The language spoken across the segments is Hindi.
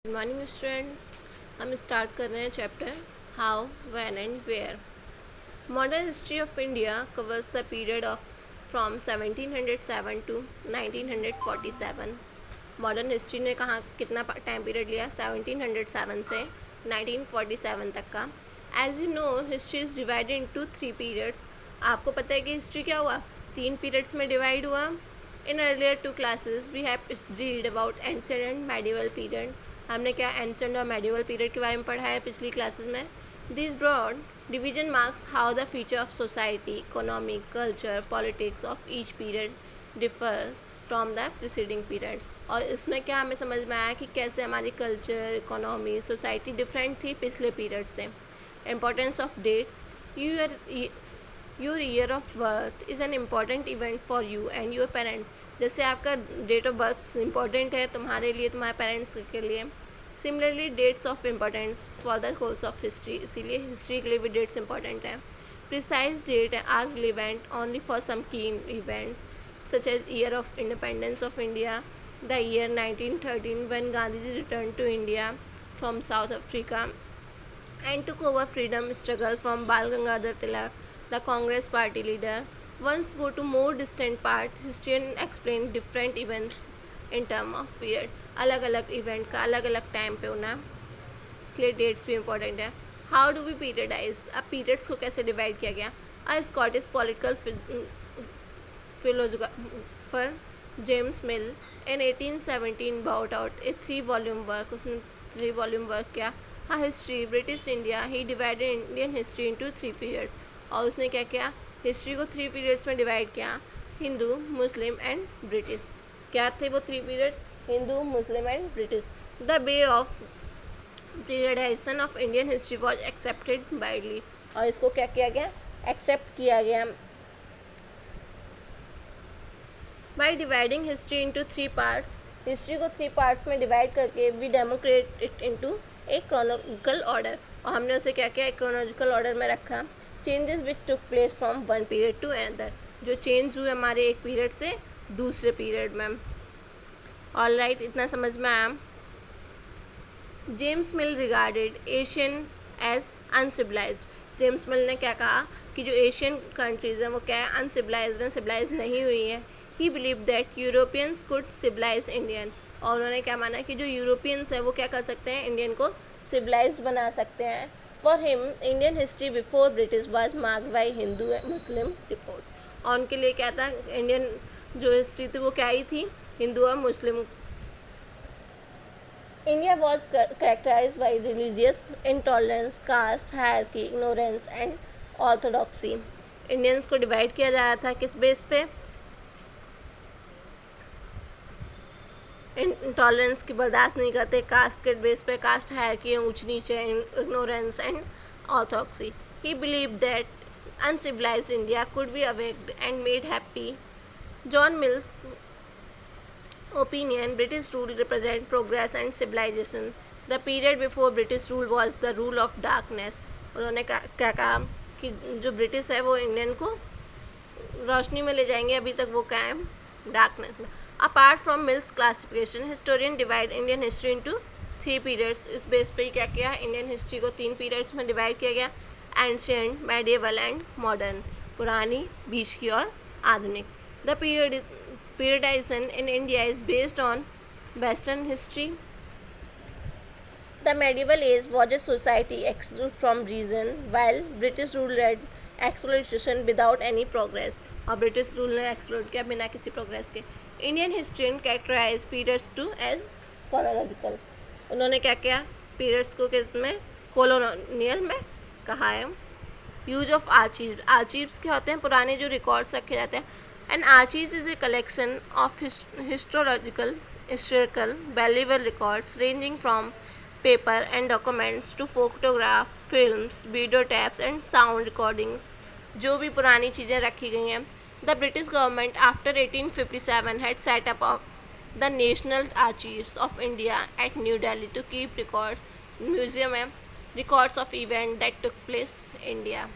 Good morning students. हम स्टार्ट कर रहे हैं chapter how when and where. Modern history of India covers the period of from 1707 to 1947। Modern history ने कहाँ कितना टाइम पीरियड लिया? 1707 से 1947 तक का। As you know history is divided into 3 periods. आपको पता है कि हिस्ट्री क्या हुआ? 3 पीरियड्स में डिवाइड हुआ। In earlier 2 classes we have read about ancient and medieval period. हमने क्या एंशिएंट और मेडिवल पीरियड के बारे में पढ़ा है पिछली क्लासेस में। This broad division marks how the feature of society, economic, culture, politics of each period differ from the preceding period. और इसमें क्या हमें समझ में आया कि कैसे हमारी कल्चर, इकोनॉमी, सोसाइटी डिफरेंट थी पिछले पीरियड से। Importance of dates. Your year of birth is an important event for you and your parents. जैसे आपका डेट ऑफ बर्थ इम्पॉर्टेंट है तुम्हारे लिए, तुम्हारे पेरेंट्स के लिए। Similarly dates of importance for the course of history, इसीलिए हिस्ट्री के लिए भी डेट्स इंपॉर्टेंट है। Precise date are relevant only for some key events such as year of independence of India, the year 1913 when Gandhiji returned to India from South Africa and took over freedom struggle from Bal Gangadhar Tilak, the Congress party leader. Once go to more distant part, historians explain different events in term of period. अलग अलग इवेंट का अलग अलग टाइम पे होना, इसलिए डेट्स भी इम्पोर्टेंट है। How do we periodize? अब पीरियड्स को कैसे डिवाइड किया गया? A Scottish political philosopher James Mill in 1817 brought out a 3 volume work. उसने 3 वॉल्यूम वर्क किया, हाँ history British India. He divided Indian history into 3 periods. और उसने क्या किया? हिस्ट्री को 3 पीरियड्स में डिवाइड किया, हिंदू, मुस्लिम एंड ब्रिटिश। क्या थे वो 3 periods? Hindu, Muslim and British. The way of periodization of Indian history was accepted widely. और इसको क्या किया गया? एक्सेप्ट किया गया। By dividing history into 3 parts, history को 3 पार्ट्स में डिवाइड करके we demarcate it into a chronological order. और हमने उसे क्या किया? एक क्रोनोलॉजिकल ऑर्डर में रखा। Changes which took place from one period to another, जो चेंज हुए हमारे एक पीरियड से दूसरे पीरियड में। ऑल राइट, इतना समझ में आया। James Mill regarded Asian as uncivilised. James Mill ने क्या कहा कि जो एशियन कंट्रीज़ हैं वो क्या है? अनसिविलाइज्ड हैं, सिविलाइज नहीं हुई हैं। He believe that Europeans could civilise Indian. और उन्होंने क्या माना कि जो यूरोपियंस हैं वो क्या कर सकते हैं? इंडियन को सिविलाइज बना सकते हैं। For him Indian history before British was marked by Hindu and Muslim reports. और उनके लिए क्या था? इंडियन जो हिस्ट्री थी वो क्या ही थी? हिंदू और मुस्लिम। India was characterized by religious intolerance, caste hierarchy, ignorance and orthodoxy. Indians को डिवाइड किया जा रहा था किस बेस पे? इंटॉलरेंस की बर्दाश्त नहीं करते, कास्ट के बेस पे, कास्ट हायरार्की, ऊंच नीचे, ignorance and orthodoxy. He believe that uncivilised India could be awaked and made happy. John Mills opinion, British rule represent progress and civilization. The period before British rule was the rule of darkness. उन्होंने क्या कहा कि जो ब्रिटिश है वो इंडियन को रोशनी में ले जाएंगे, अभी तक वो क्या है? डार्कनेस में। Apart from mills classification, historian divide Indian history into 3 periods. इस बेस पे क्या किया? इंडियन हिस्ट्री को 3 पीरियड्स में डिवाइड किया गया, एंशिएंट, मेडिएवल एंड मॉडर्न। पुरानी, बीच की और आधुनिक। The periodization in India is based on Western history. The medieval age was a society excluded from reason, while British rule led exploitation without any progress. और ब्रिटिश रूल ने एक्सप्लोर किया बिना किसी प्रोग्रेस के। Indian historian characterise periods to age chronological. उन्होंने क्या किया? पीरियड्स को किस में? कॉलोनियल में कहा है। Use of archive. आर्चीव्स क्या होते हैं? पुराने जो रिकॉर्ड्स रखे जाते हैं। An archive is a collection of historical, valuable records ranging from paper and documents to photograph, films, video tapes and sound recordings. जो भी पुरानी चीज़ें रखी गई हैं। The British government after 1857 had set up the National Archives of India at New Delhi to keep records. Museum है, records of events that took place in India.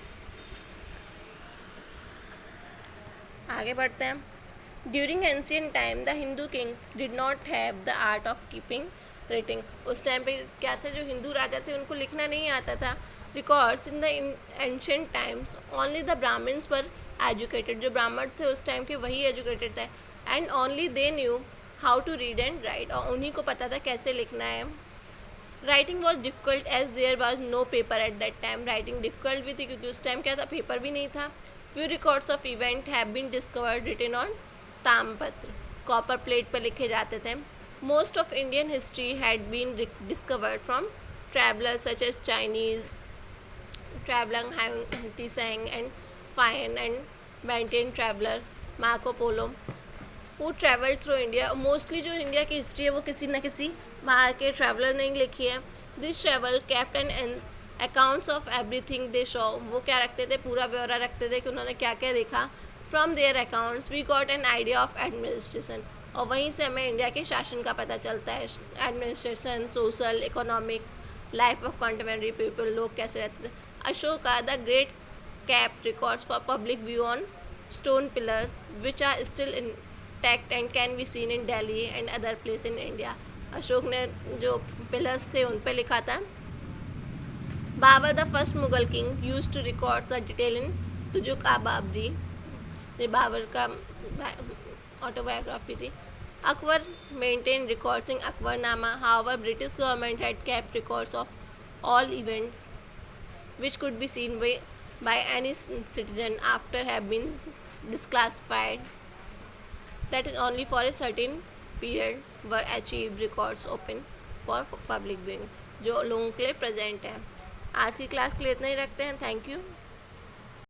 आगे बढ़ते हैं। During ancient time the Hindu Kings did not have the art of keeping rating. उस टाइम पे क्या था, जो हिंदू राजा थे उनको लिखना नहीं आता था। Records in the ancient times only the Brahmins were educated, जो ब्राह्मण थे उस टाइम के वही एजुकेटेड थे। And only they knew how to read and write, और उन्हीं को पता था कैसे लिखना है। Writing was difficult as there was no paper at that time, writing difficult भी थी क्योंकि उस टाइम क्या था, पेपर भी नहीं था। Few records of event have been discovered written on tamrapatra, copper plate पर लिखे जाते थे। Most of Indian history had been discovered from travellers such as Chinese traveling Han Tseng and Fayan and Bantian traveler Marco Polo who traveled through India। Mostly जो इंडिया की हिस्ट्री है वो किसी न किसी बाहर के ट्रैवलर ने लिखी है। This travel kept an accounts of everything they show, वो क्या रखते थे, पूरा ब्यौरा रखते थे कि उन्होंने क्या क्या देखा। From their accounts we got an idea of administration, और वहीं से हमें इंडिया के शासन का पता चलता है। Administration, social, economic, life of contemporary people, लोग कैसे रहते थे। Ashoka the great kept records for public view on stone pillars which are still intact and can be seen in Delhi and other place in India। Ashoka ने जो पिलर्स थे उन पे लिखा था। Babur the first Mughal king use to record the detail in Tuzuk Babri, ये बाबर का ऑटोबायोग्राफी थी। Akbar maintain records in Akbarnama, however British government had kept records of all events which could be seen by any citizen after have been disclassified, that is only for a certain period were achieved records open for public viewing, जो लोगों के लिए प्रेजेंट है। आज की क्लास के लिए इतना ही रखते हैं। Thank you.